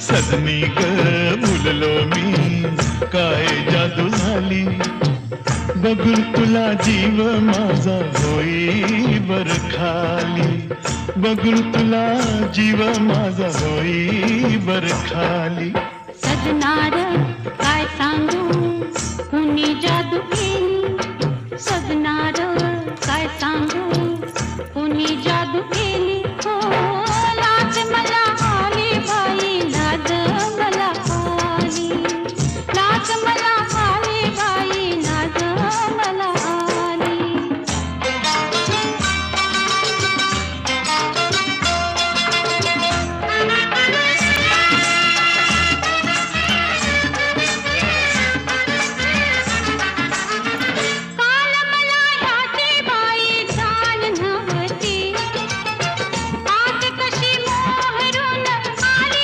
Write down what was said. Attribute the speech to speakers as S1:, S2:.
S1: सदनी ग भुललो मी, काय जादू झाली. बघून तुला जीव माझा होई बर खाली. बघून तुला जीव माझा होई बर खाली.
S2: सजनार काय सांगू कुणी जादू केली. सजनार काय सांगू कुणी जादू केली.